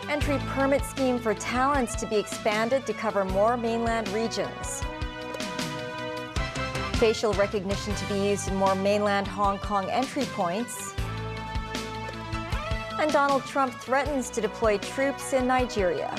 Entry permit scheme for talents to be expanded to cover more mainland regions. Facial recognition to be used in more mainland Hong Kong entry points. And Donald Trump threatens to deploy troops in Nigeria.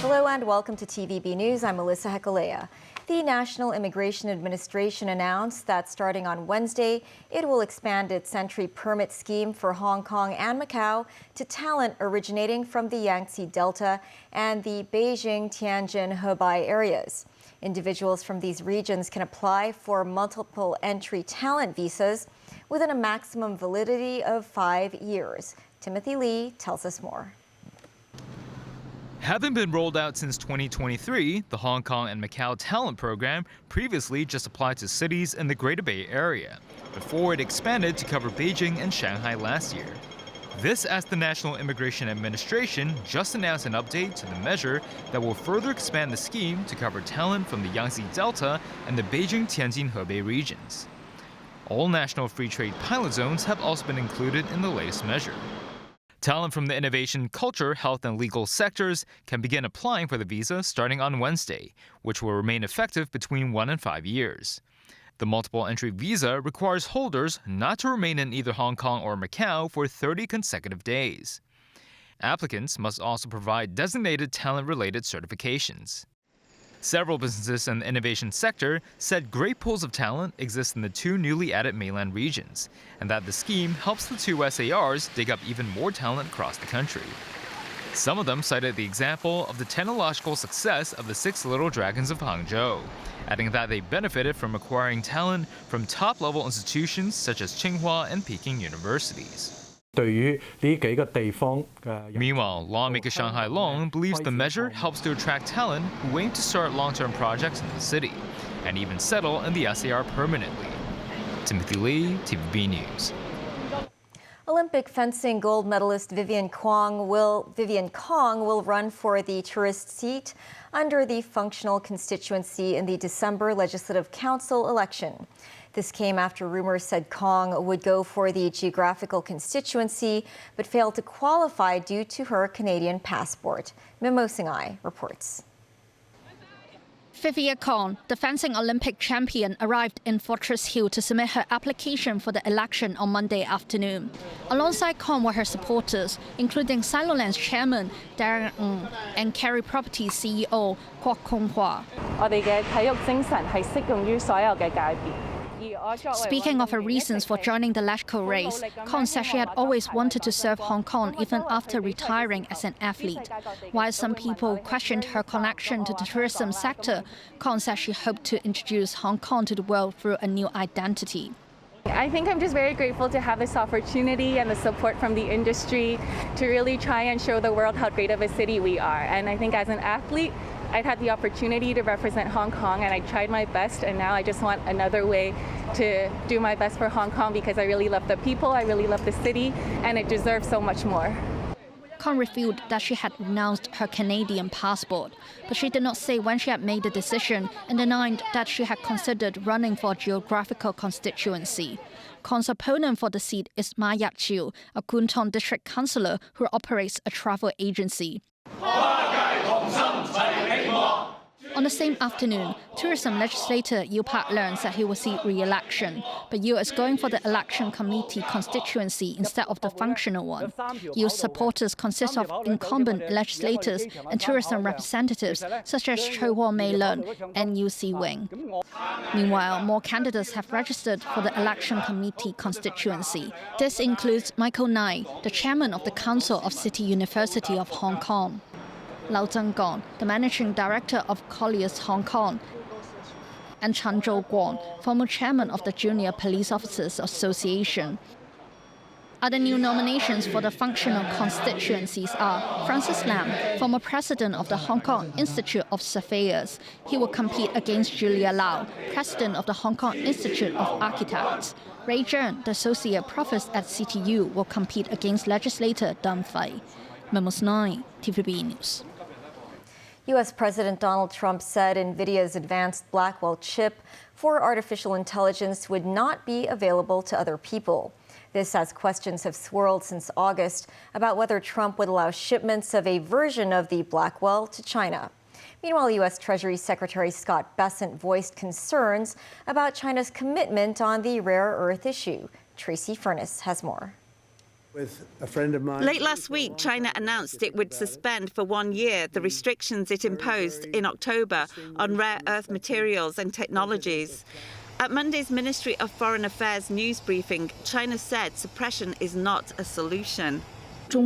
Hello and welcome to TVB News. I'm Melissa Hekalea. The National Immigration Administration announced that starting on Wednesday, it will expand its entry permit scheme for Hong Kong and Macau to talent originating from the Yangtze Delta and the Beijing, Tianjin, Hebei areas. Individuals from these regions can apply for multiple entry talent visas within a maximum validity of 5 years. Timothy Lee tells us more. Having been rolled out since 2023, the Hong Kong and Macau Talent Program previously just applied to cities in the Greater Bay Area, before it expanded to cover Beijing and Shanghai last year. This as the National Immigration Administration just announced an update to the measure that will further expand the scheme to cover talent from the Yangtze Delta and the Beijing, Tianjin, Hebei regions. All national free trade pilot zones have also been included in the latest measure. Talent from the innovation, culture, health, and legal sectors can begin applying for the visa starting on Wednesday, which will remain effective between 1 and 5 years. The multiple entry visa requires holders not to remain in either Hong Kong or Macau for 30 consecutive days. Applicants must also provide designated talent-related certifications. Several businesses in the innovation sector said great pools of talent exist in the two newly added mainland regions, and that the scheme helps the two SARs dig up even more talent across the country. Some of them cited the example of the technological success of the 6 Little Dragons of Hangzhou, adding that they benefited from acquiring talent from top-level institutions such as Tsinghua and Peking universities. Meanwhile, lawmaker Shanghai Long believes the measure helps to attract talent who aim to start long-term projects in the city and even settle in the SAR permanently. Timothy Lee, TVB News. Olympic fencing gold medalist Vivian Kong will run for the tourist seat under the functional constituency in the December Legislative Council election. This came after rumors said Kong would go for the geographical constituency, but failed to qualify due to her Canadian passport. Mimo Singhai reports. Vivian Kong, the fencing Olympic champion, arrived in Fortress Hill to submit her application for the election on Monday afternoon. Alongside Kong were her supporters, including Siloland's chairman Darren Ng and Kerry Properties CEO Kwok Kong Hwa. Speaking of her reasons for joining the LegCo race, Kong said she had always wanted to serve Hong Kong even after retiring as an athlete. While some people questioned her connection to the tourism sector, Kong said she hoped to introduce Hong Kong to the world through a new identity. I think I'm just very grateful to have this opportunity and the support from the industry to really try and show the world how great of a city we are. And I think as an athlete, I've had the opportunity to represent Hong Kong, and I tried my best, and now I just want another way to do my best for Hong Kong because I really love the people, I really love the city, and it deserves so much more. Kong revealed that she had renounced her Canadian passport, but she did not say when she had made the decision and denied that she had considered running for a geographical constituency. Kong's opponent for the seat is Ma Yat-chiu, a Kwun Tong district councillor who operates a travel agency. On the same afternoon, tourism legislator Yu Pak-leung said he will seek re-election, but Yu is going for the election committee constituency instead of the functional one. Yu's supporters consist of incumbent legislators and tourism representatives such as Choi Mei-leung and Yu Si-wing. Meanwhile, more candidates have registered for the election committee constituency. This includes Michael Nai, the chairman of the Council of City University of Hong Kong; Lau Zhenggong, the managing director of Colliers Hong Kong; and Chan Zhou-guan, former chairman of the Junior Police Officers Association. Other new nominations for the functional constituencies are Francis Lam, former president of the Hong Kong Institute of Surveyors. He will compete against Julia Lau, president of the Hong Kong Institute of Architects. Ray Zhern, the associate professor at CTU, will compete against legislator Deng Fei. Memos 9, TVB News. U.S. President Donald Trump said NVIDIA's advanced Blackwell chip for artificial intelligence would not be available to other people. This as questions have swirled since August about whether Trump would allow shipments of a version of the Blackwell to China. Meanwhile, U.S. Treasury Secretary Scott Bessent voiced concerns about China's commitment on the rare earth issue. Tracy Furness has more. With a friend of mine. Late last week, China announced it would suspend for 1 year the restrictions it imposed in October on rare earth materials and technologies. At Monday's Ministry of Foreign Affairs news briefing, China said suppression is not a solution. I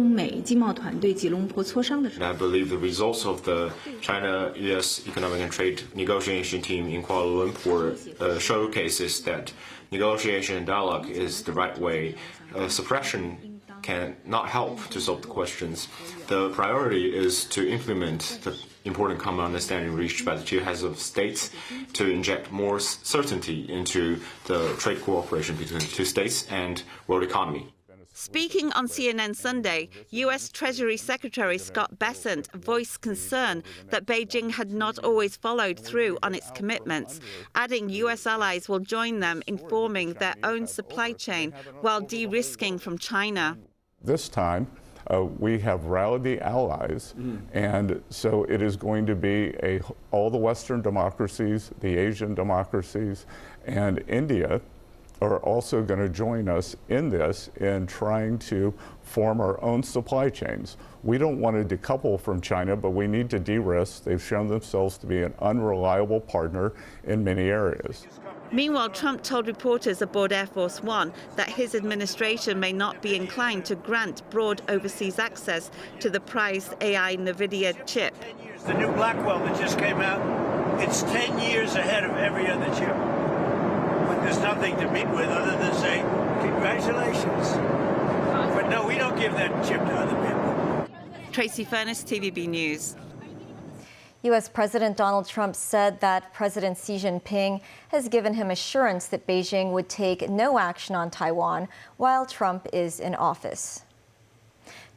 believe the results of the China-U.S. Economic and Trade Negotiation team in Kuala Lumpur showcases that negotiation and dialogue is the right way. Suppression can not help to solve the questions. The priority is to implement the important common understanding reached by the two heads of states to inject more certainty into the trade cooperation between the two states and world economy. Speaking on CNN Sunday, U.S. Treasury Secretary Scott Bessent voiced concern that Beijing had not always followed through on its commitments, adding U.S. allies will join them in forming their own supply chain while de-risking from China. This time, we have rallied the allies, and so it is going to be all the Western democracies, the Asian democracies, and India are also going to join us in this in trying to form our own supply chains. We don't want to decouple from China, but we need to de-risk. They've shown themselves to be an unreliable partner in many areas. Meanwhile, Trump told reporters aboard Air Force One that his administration may not be inclined to grant broad overseas access to the prized AI NVIDIA chip. The new Blackwell that just came out, it's 10 years ahead of every other chip. But there's nothing to meet with other than say, congratulations. But no, we don't give that chip to other people. Tracy Furness, TVB News. U.S. President Donald Trump said that President Xi Jinping has given him assurance that Beijing would take no action on Taiwan while Trump is in office.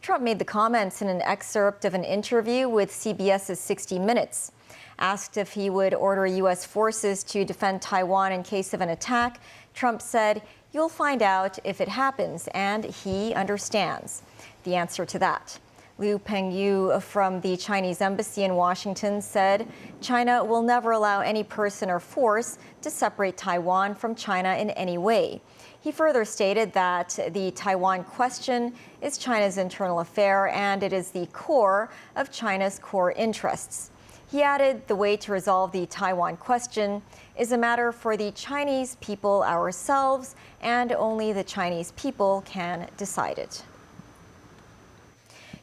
Trump made the comments in an excerpt of an interview with CBS's 60 Minutes. Asked if he would order U.S. forces to defend Taiwan in case of an attack, Trump said, "You'll find out if it happens," and he understands. The answer to that. Liu Pengyu from the Chinese embassy in Washington said China will never allow any person or force to separate Taiwan from China in any way. He further stated that the Taiwan question is China's internal affair and it is the core of China's core interests. He added the way to resolve the Taiwan question is a matter for the Chinese people ourselves, and only the Chinese people can decide it.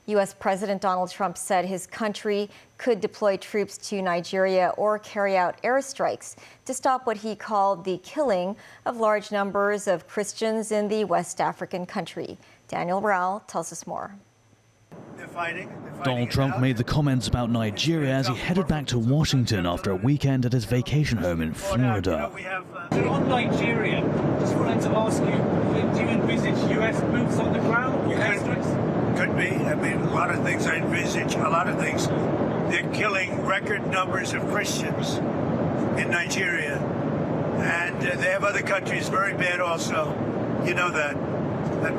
U.S. President Donald Trump said his country could deploy troops to Nigeria or carry out airstrikes to stop what he called the killing of large numbers of Christians in the West African country. Daniel Rao tells us more. Donald Trump made the comments about Nigeria as he headed back to Washington after a weekend at his vacation home in Florida. On Nigeria, just wanted to ask you, do you envisage U.S. boots on the ground or airstrikes? Could be. I mean, a lot of things I envisage, a lot of things. They're killing record numbers of Christians in Nigeria. And they have other countries very bad also. You know that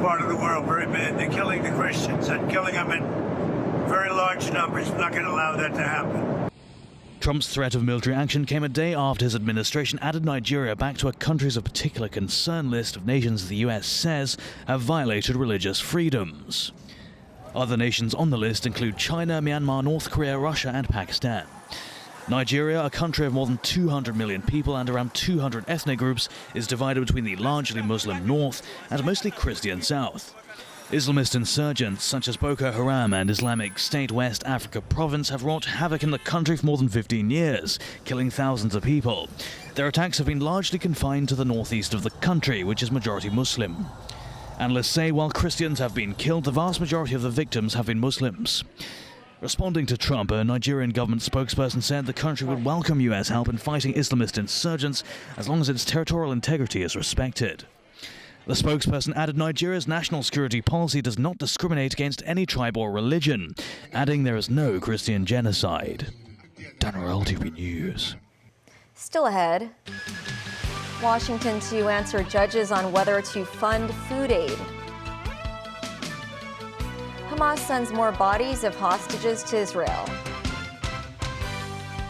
part of the world, very bad. They're killing the Christians and killing them in very large numbers. We're not going to allow that to happen. Trump's threat of military action came a day after his administration added Nigeria back to a countries of particular concern list of nations the U.S. says have violated religious freedoms. Other nations on the list include China, Myanmar, North Korea, Russia and Pakistan. Nigeria, a country of more than 200 million people and around 200 ethnic groups, is divided between the largely Muslim north and mostly Christian south. Islamist insurgents such as Boko Haram and Islamic State West Africa Province have wrought havoc in the country for more than 15 years, killing thousands of people. Their attacks have been largely confined to the northeast of the country, which is majority Muslim. Analysts say while Christians have been killed, the vast majority of the victims have been Muslims. Responding to Trump, a Nigerian government spokesperson said the country would welcome US help in fighting Islamist insurgents as long as its territorial integrity is respected. The spokesperson added Nigeria's national security policy does not discriminate against any tribe or religion, adding there is no Christian genocide. Dan Royal, TV News. Still ahead, Washington to answer judges on whether to fund food aid. Hamas sends more bodies of hostages to Israel.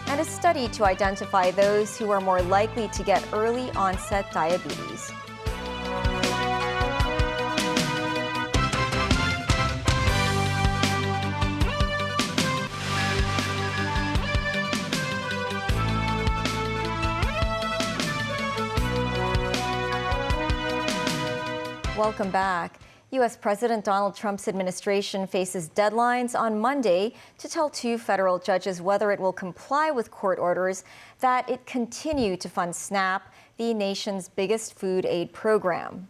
And a study to identify those who are more likely to get early onset diabetes. Welcome back. U.S. President Donald Trump's administration faces deadlines on Monday to tell two federal judges whether it will comply with court orders that it continue to fund SNAP, the nation's biggest food aid program.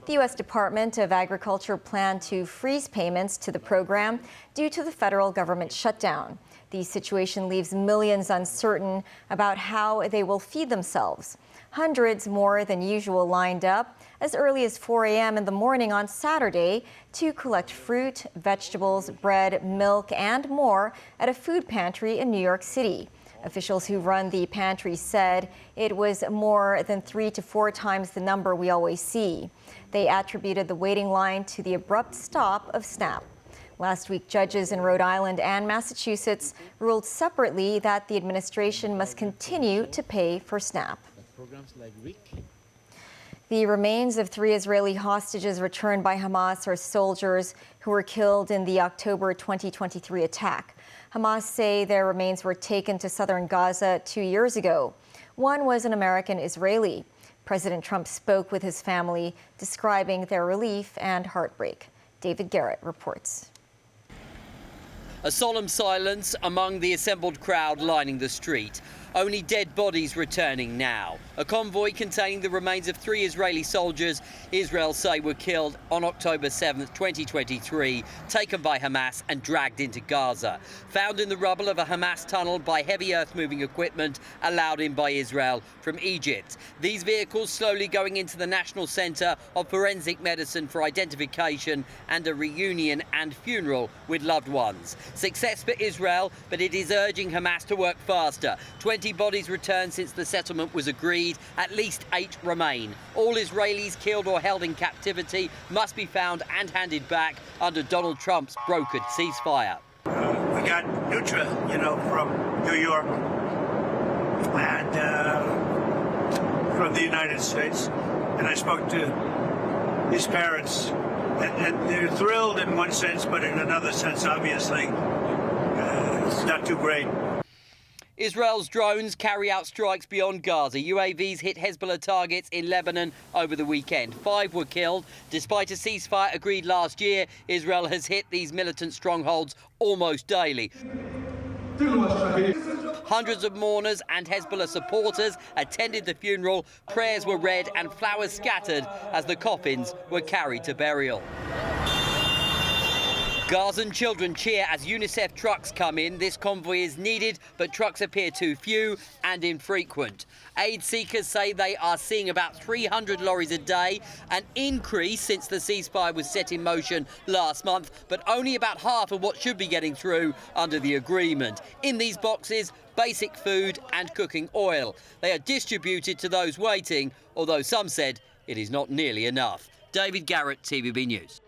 The U.S. Department of Agriculture planned to freeze payments to the program due to the federal government shutdown. The situation leaves millions uncertain about how they will feed themselves. Hundreds more than usual lined up as early as 4 a.m. in the morning on Saturday to collect fruit, vegetables, bread, milk, and more at a food pantry in New York City. Officials who run the pantry said it was more than 3 to 4 times the number we always see. They attributed the waiting line to the abrupt stop of SNAP. Last week, judges in Rhode Island and Massachusetts ruled separately that the administration must continue to pay for SNAP. The remains of 3 Israeli hostages returned by Hamas are soldiers who were killed in the October 2023 attack. Hamas say their remains were taken to southern Gaza 2 years ago. One was an American Israeli. President Trump spoke with his family, describing their relief and heartbreak. David Garrett reports. A solemn silence among the assembled crowd lining the street. Only dead bodies returning now. A convoy containing the remains of 3 Israeli soldiers Israel say were killed on October 7th, 2023, taken by Hamas and dragged into Gaza. Found in the rubble of a Hamas tunnel by heavy earth-moving equipment allowed in by Israel from Egypt. These vehicles slowly going into the National Center of Forensic Medicine for identification and a reunion and funeral with loved ones. Success for Israel, but it is urging Hamas to work faster. 20 bodies returned since the settlement was agreed. At least 8 remain. All Israelis killed or held in captivity must be found and handed back under Donald Trump's brokered ceasefire. We got Nutra, from New York and from the United States. And I spoke to his parents. And they're thrilled in one sense, but in another sense, obviously, it's not too great. Israel's drones carry out strikes beyond Gaza. UAVs hit Hezbollah targets in Lebanon over the weekend. 5 were killed. Despite a ceasefire agreed last year, Israel has hit these militant strongholds almost daily. Hundreds of mourners and Hezbollah supporters attended the funeral. Prayers were read and flowers scattered as the coffins were carried to burial. Gazan children cheer as UNICEF trucks come in. This convoy is needed, but trucks appear too few and infrequent. Aid seekers say they are seeing about 300 lorries a day, an increase since the ceasefire was set in motion last month, but only about half of what should be getting through under the agreement. In these boxes, basic food and cooking oil. They are distributed to those waiting, although some said it is not nearly enough. David Garrett, TVB News.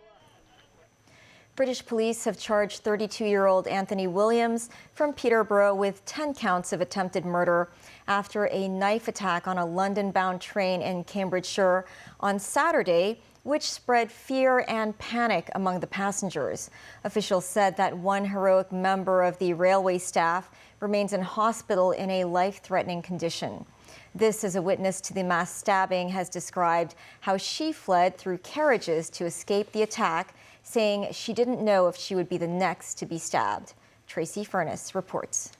British police have charged 32-year-old Anthony Williams from Peterborough with 10 counts of attempted murder after a knife attack on a London-bound train in Cambridgeshire on Saturday, which spread fear and panic among the passengers. Officials said that one heroic member of the railway staff remains in hospital in a life-threatening condition. This, as a witness to the mass stabbing, has described how she fled through carriages to escape the attack, saying she didn't know if she would be the next to be stabbed. Tracy Furness reports.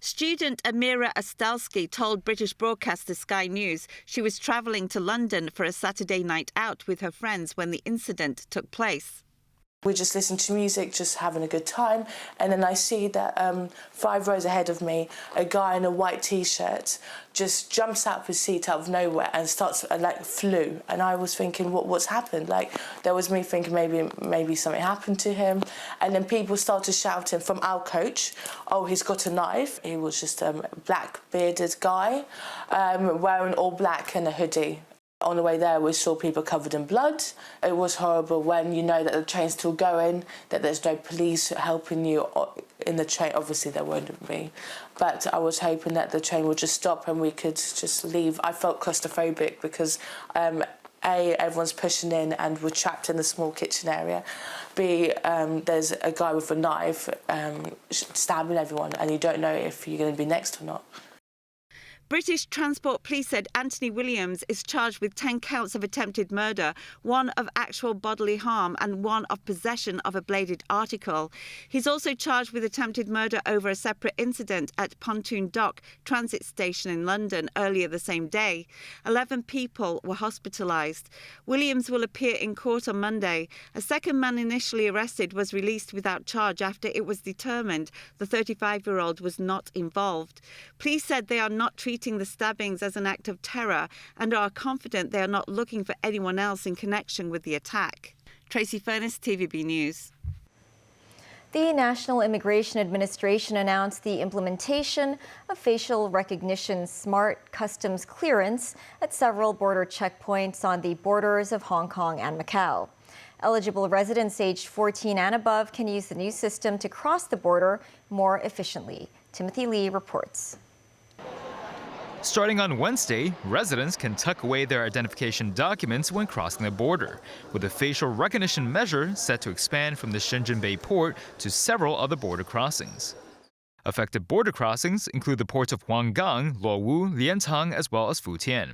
Student Amira Astalski told British broadcaster Sky News she was travelling to London for a Saturday night out with her friends when the incident took place. We just listened to music, just having a good time, and then I see that 5 rows ahead of me, a guy in a white T-shirt just jumps out of his seat out of nowhere and starts flew. And I was thinking, what's happened? There was me thinking maybe something happened to him, and then people started shouting from our coach, "Oh, he's got a knife!" He was just a black bearded guy wearing all black and a hoodie. On the way there, we saw people covered in blood. It was horrible when you know that the train's still going, that there's no police helping you in the train. Obviously, there wouldn't be. But I was hoping that the train would just stop and we could just leave. I felt claustrophobic because, A, everyone's pushing in and we're trapped in the small kitchen area. B, there's a guy with a knife stabbing everyone and you don't know if you're going to be next or not. British Transport Police said Anthony Williams is charged with 10 counts of attempted murder, 1 of actual bodily harm and 1 of possession of a bladed article. He's also charged with attempted murder over a separate incident at Pontoon Dock transit station in London earlier the same day. 11 people were hospitalised. Williams will appear in court on Monday. A second man initially arrested was released without charge after it was determined the 35-year-old was not involved. Police said they are not treating the stabbings as an act of terror and are confident they are not looking for anyone else in connection with the attack. Tracy Furness, TVB News. The National Immigration Administration announced the implementation of facial recognition smart customs clearance at several border checkpoints on the borders of Hong Kong and Macau. Eligible residents aged 14 and above can use the new system to cross the border more efficiently. Timothy Lee reports. Starting on Wednesday, residents can tuck away their identification documents when crossing the border, with a facial recognition measure set to expand from the Shenzhen Bay port to several other border crossings. Affected border crossings include the ports of Huanggang, Luowu, Liantang, as well as Futian.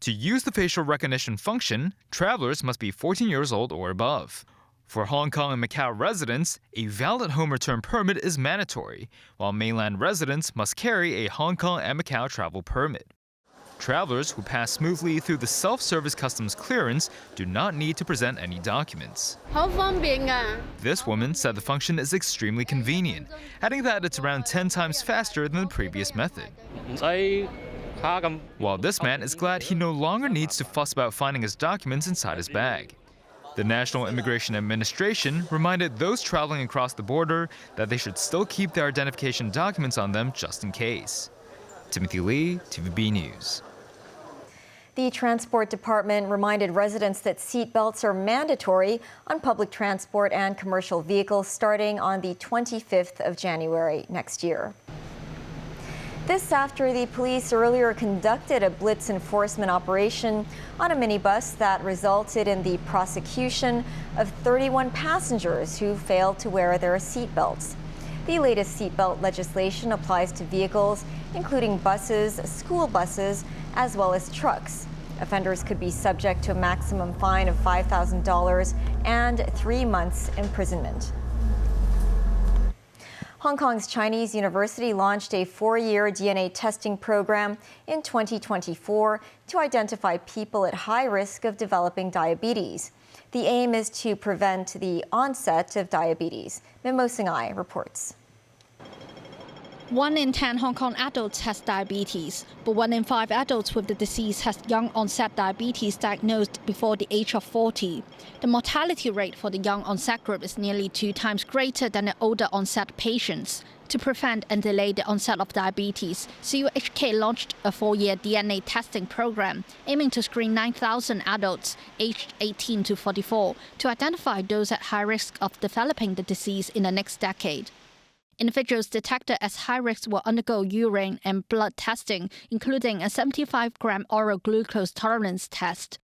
To use the facial recognition function, travelers must be 14 years old or above. For Hong Kong and Macau residents, a valid home return permit is mandatory, while mainland residents must carry a Hong Kong and Macau travel permit. Travelers who pass smoothly through the self-service customs clearance do not need to present any documents. This woman said the function is extremely convenient, adding that it's around 10 times faster than the previous method. While this man is glad he no longer needs to fuss about finding his documents inside his bag. The National Immigration Administration reminded those traveling across the border that they should still keep their identification documents on them just in case. Timothy Lee, TVB News. The Transport Department reminded residents that seatbelts are mandatory on public transport and commercial vehicles starting on the 25th of January next year. This after the police earlier conducted a blitz enforcement operation on a minibus that resulted in the prosecution of 31 passengers who failed to wear their seatbelts. The latest seatbelt legislation applies to vehicles including buses, school buses, as well as trucks. Offenders could be subject to a maximum fine of $5,000 and 3 months imprisonment. Hong Kong's Chinese University launched a 4-year DNA testing program in 2024 to identify people at high risk of developing diabetes. The aim is to prevent the onset of diabetes. Mimo Singhai reports. 1 in 10 Hong Kong adults has diabetes, but 1 in 5 adults with the disease has young onset diabetes diagnosed before the age of 40. The mortality rate for the young onset group is nearly 2 times greater than the older onset patients. To prevent and delay the onset of diabetes, CUHK launched a 4-year DNA testing program aiming to screen 9,000 adults aged 18 to 44 to identify those at high risk of developing the disease in the next decade. Individuals detected as high risk will undergo urine and blood testing, including a 75-gram oral glucose tolerance test.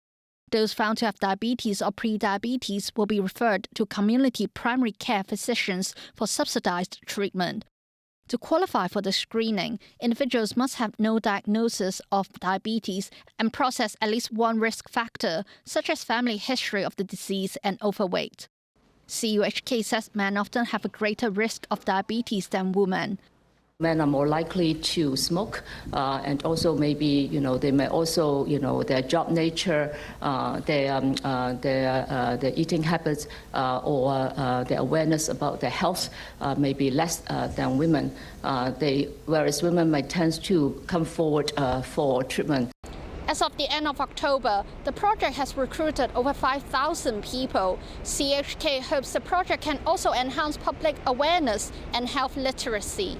Those found to have diabetes or pre-diabetes will be referred to community primary care physicians for subsidized treatment. To qualify for the screening, individuals must have no diagnosis of diabetes and possess at least one risk factor, such as family history of the disease and overweight. CUHK says men often have a greater risk of diabetes than women. Men are more likely to smoke, and also maybe they may also their job nature, their eating habits, or their awareness about their health may be less than women. Whereas women may tend to come forward for treatment. As of the end of October, the project has recruited over 5,000 people. CHK hopes the project can also enhance public awareness and health literacy.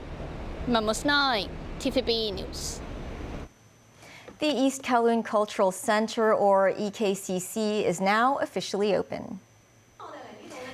Mamos 9, TVB News. The East Kowloon Cultural Center, or EKCC, is now officially open.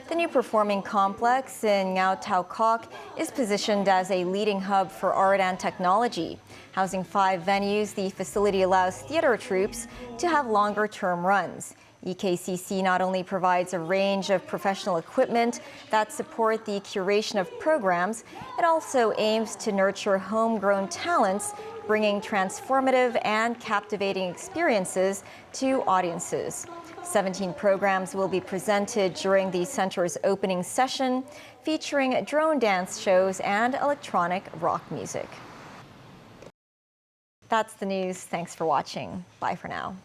The new performing complex in Ngau Tau Kok is positioned as a leading hub for art and technology. Housing 5 venues, the facility allows theater troupes to have longer-term runs. EKCC not only provides a range of professional equipment that support the curation of programs, it also aims to nurture homegrown talents, bringing transformative and captivating experiences to audiences. 17 programs will be presented during the center's opening session, featuring drone dance shows and electronic rock music. That's the news. Thanks for watching. Bye for now.